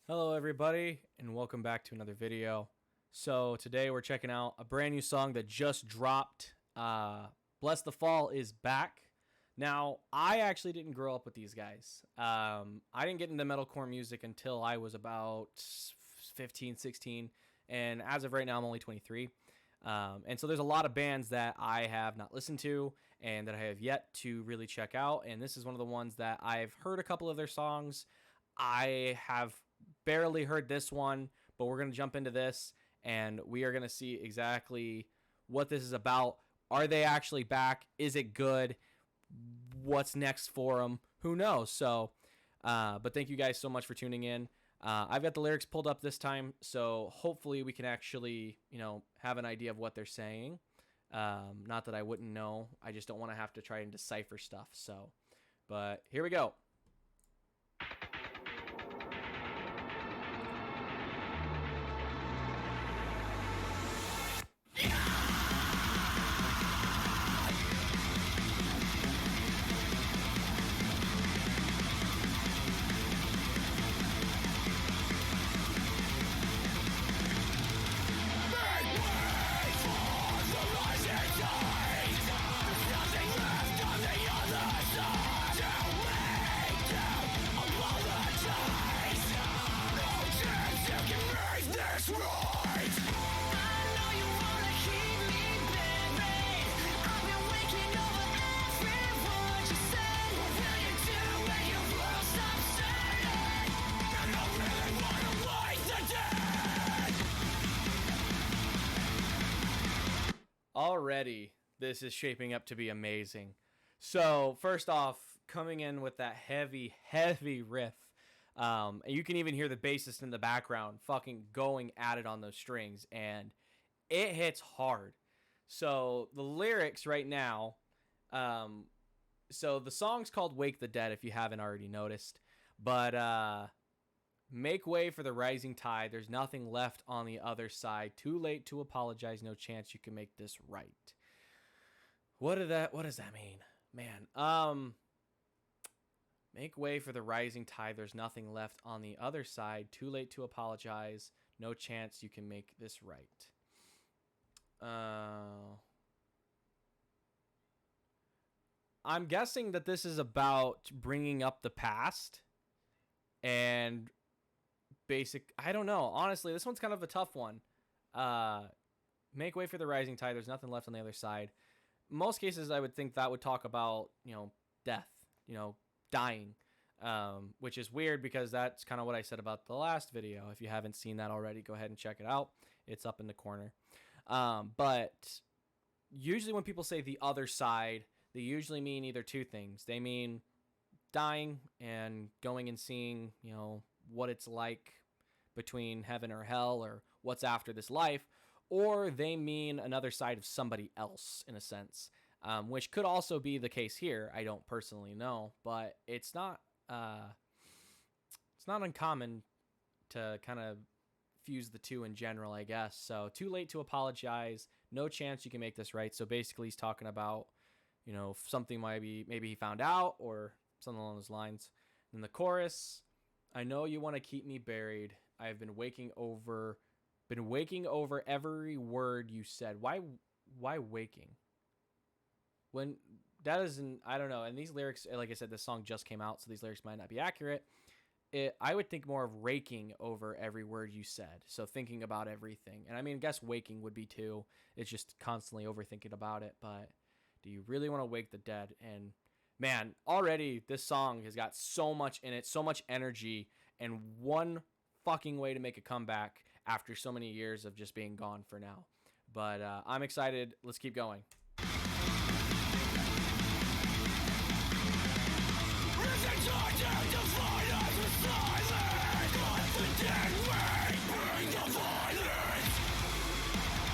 Hello everybody and welcome back to another video. So today we're checking out a brand new song that just dropped. BlesstheFall is back. Now I actually didn't grow up with these guys. I didn't get into metalcore music until I was about 15, 16, and as of right now I'm only 23. And so there's a lot of bands that I have not listened to and that I have yet to really check out, and this is one of the ones that I've heard a couple of their songs. I have barely heard this one, but we're going to jump into this and we are going to see exactly what this is about. Are they actually back? Is it good? What's next for them? Who knows? So, but thank you guys so much for tuning in. I've got the lyrics pulled up this time, so hopefully we can actually, have an idea of what they're saying. Not that I wouldn't know. I just don't want to have to try and decipher stuff. So, but here we go. Already, this is shaping up to be amazing. So, first off, coming in with that heavy, heavy riff. And you can even hear the bassist in the background fucking going at it on those strings, and it hits hard. So, the lyrics right now, so the song's called Wake the Dead, if you haven't already noticed. But, make way for the rising tide. There's nothing left on the other side. Too late to apologize. No chance you can make this right. What does that mean? Man. Make way for the rising tide. There's nothing left on the other side. Too late to apologize. No chance you can make this right. I'm guessing that this is about bringing up the past and I don't know. Honestly, this one's kind of a tough one. Make way for the rising tide. There's nothing left on the other side. Most cases, I would think that would talk about, death, dying, which is weird because that's kind of what I said about the last video. If you haven't seen that already, go ahead and check it out. It's up in the corner. But usually when people say the other side, they usually mean either two things. They mean dying and going and seeing, what it's like between heaven or hell or what's after this life, or they mean another side of somebody else in a sense, which could also be the case here. I don't personally know, but it's not uncommon to kind of fuse the two in general, I guess. So too late to apologize. No chance you can make this right. So basically he's talking about, something maybe he found out or something along those lines. In the chorus, I know you want to keep me buried. I've been waking over every word you said. Why waking? When that isn't, I don't know. And these lyrics, like I said, this song just came out, so these lyrics might not be accurate. I would think more of raking over every word you said. So thinking about everything. And I mean, I guess waking would be too. It's just constantly overthinking about it. But do you really want to wake the dead? And man, already this song has got so much in it, so much energy, and one fucking way to make a comeback after so many years of just being gone for now. But I'm excited. Let's keep going.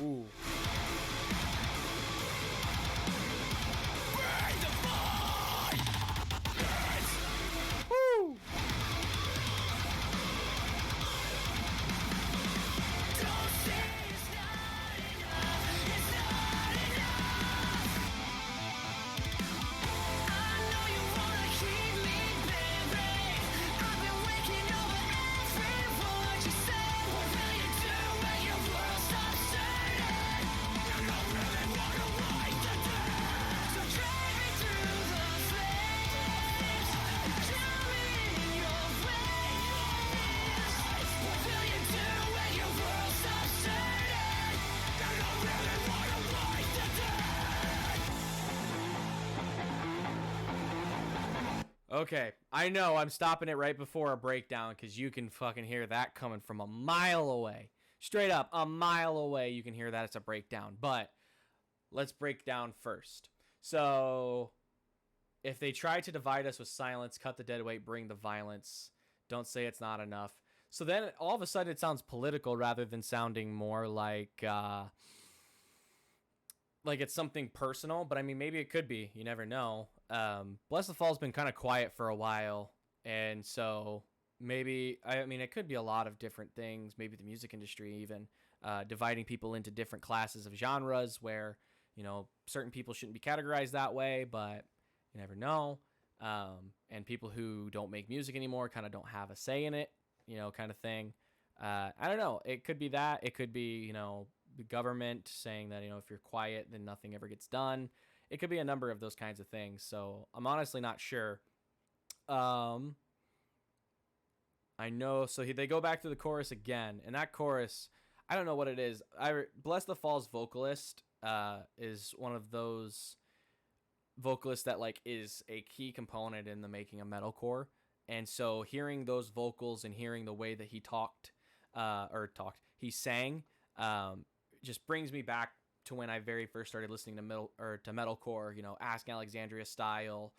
Ooh. Woo! Okay, I know I'm stopping it right before a breakdown because you can fucking hear that coming from a mile away. Straight up, a mile away, you can hear that it's a breakdown. But let's break down first. So, if they try to divide us with silence, cut the dead weight, bring the violence, don't say it's not enough. So then all of a sudden it sounds political rather than sounding more like it's something personal. But I mean, maybe it could be. You never know. Bless the Fall's been kind of quiet for a while, and so maybe it could be a lot of different things. Maybe the music industry even dividing people into different classes of genres where certain people shouldn't be categorized that way, but you never know. And people who don't make music anymore kind of don't have a say in it, kind of thing. I don't know. It could be that. It could be the government saying that if you're quiet, then nothing ever gets done. It could be a number of those kinds of things. So I'm honestly not sure. I know. So they go back to the chorus again, and that chorus, I don't know what it is. Bless the Fall's vocalist is one of those vocalists that is a key component in the making of metalcore. And so hearing those vocals and hearing the way that he he sang, just brings me back to when I very first started listening to metalcore, Ask Alexandria style,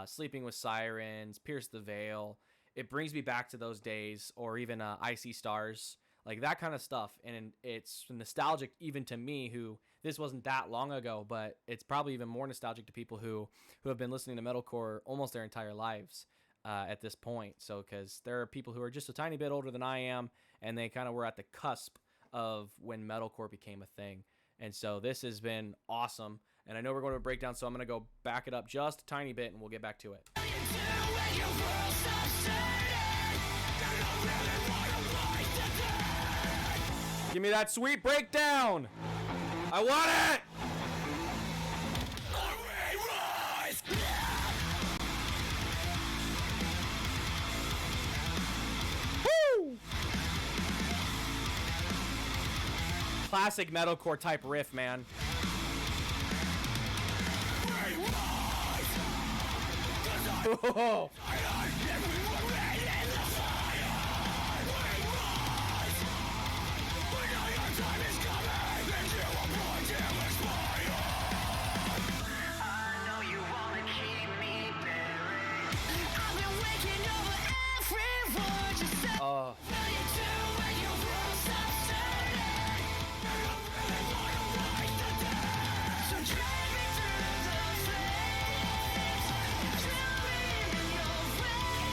Sleeping with Sirens, Pierce the Veil. It brings me back to those days, or even Icy Stars, like that kind of stuff. And it's nostalgic even to me, who this wasn't that long ago, but it's probably even more nostalgic to people who have been listening to metalcore almost their entire lives at this point. So because there are people who are just a tiny bit older than I am, and they kind of were at the cusp of when metalcore became a thing. And so this has been awesome. And I know we're going to a breakdown, so I'm going to go back it up just a tiny bit, and we'll get back to it. Give me that sweet breakdown. I want it. Woo! Classic metalcore type riff, man. Oh.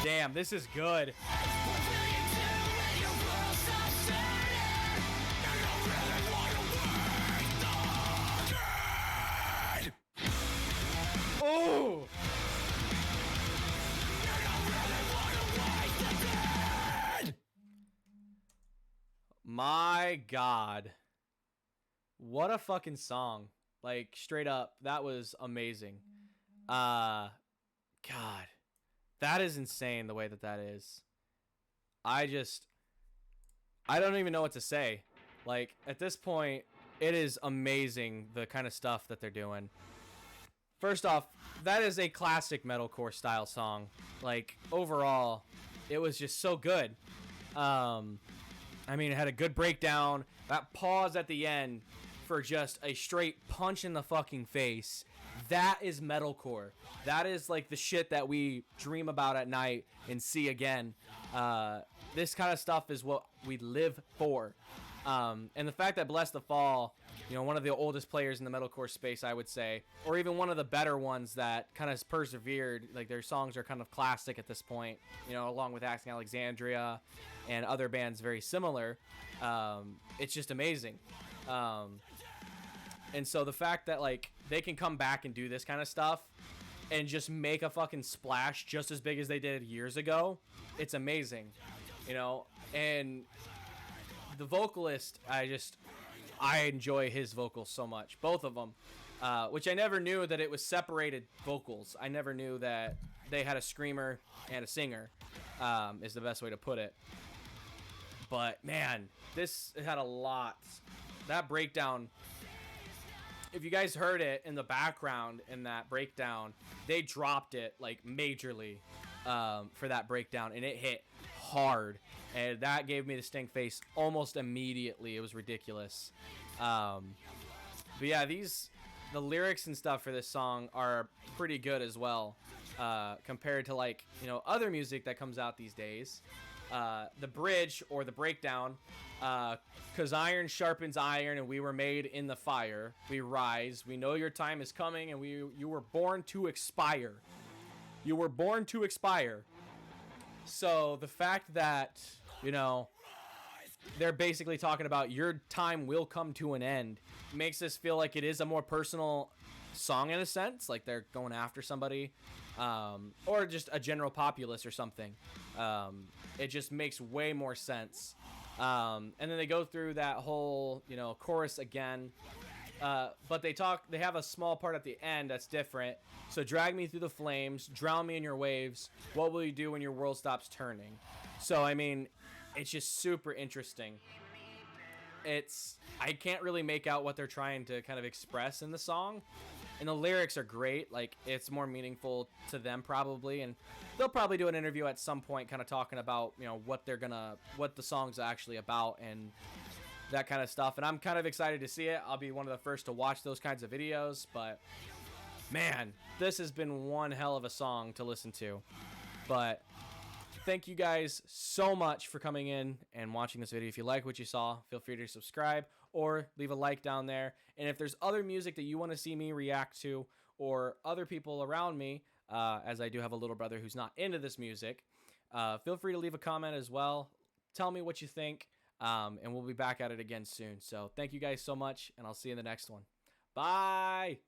Damn, this is good. Oh! My God. What a fucking song. Like, straight up, that was amazing. God. That is insane, the way that is. I don't even know what to say. Like, at this point, it is amazing, the kind of stuff that they're doing. First off, that is a classic metalcore style song. Like, overall, it was just so good. It had a good breakdown. That pause at the end for just a straight punch in the fucking face. That is metalcore. That is like the shit that we dream about at night and see again. This kind of stuff is what we live for. And the fact that Bless the Fall, one of the oldest players in the metalcore space, I would say, or even one of the better ones that kind of persevered, like their songs are kind of classic at this point, along with Asking Alexandria and other bands very similar. It's just amazing. And so the fact that they can come back and do this kind of stuff and just make a fucking splash just as big as they did years ago, it's amazing, and the vocalist, I enjoy his vocals so much, both of them, which I never knew that it was separated vocals. I never knew that they had a screamer and a singer, is the best way to put it. But man, this had a lot. That breakdown, if you guys heard it in the background in that breakdown, they dropped it like majorly. for that breakdown, and it hit hard, and that gave me the stink face almost immediately. It was ridiculous. But yeah, the lyrics and stuff for this song are pretty good as well, compared to, like, you know, other music that comes out these days. The bridge or the breakdown, "'Cause iron sharpens iron, and we were made in the fire. We rise. We know your time is coming, and you were born to expire. You were born to expire." So the fact that, you know, they're basically talking about your time will come to an end makes this feel like it is a more personal song in a sense, like they're going after somebody, or just a general populace or something. It just makes way more sense. And then they go through that whole, you know, chorus again, but they have a small part at the end that's different. So, "Drag me through the flames, drown me in your waves. What will you do when your world stops turning?" So, I mean, it's just super interesting. I can't really make out what they're trying to kind of express in the song, and the lyrics are great. Like, it's more meaningful to them probably, and they'll probably do an interview at some point kind of talking about, you know, what the song's actually about and that kind of stuff. And I'm kind of excited to see it. I'll be one of the first to watch those kinds of videos. But man, this has been one hell of a song to listen to. But thank you guys so much for coming in and watching this video. If you like what you saw, feel free to subscribe or leave a like down there. And if there's other music that you want to see me react to, or other people around me, as I do have a little brother who's not into this music, feel free to leave a comment as well. Tell me what you think, and we'll be back at it again soon. So thank you guys so much, and I'll see you in the next one. Bye!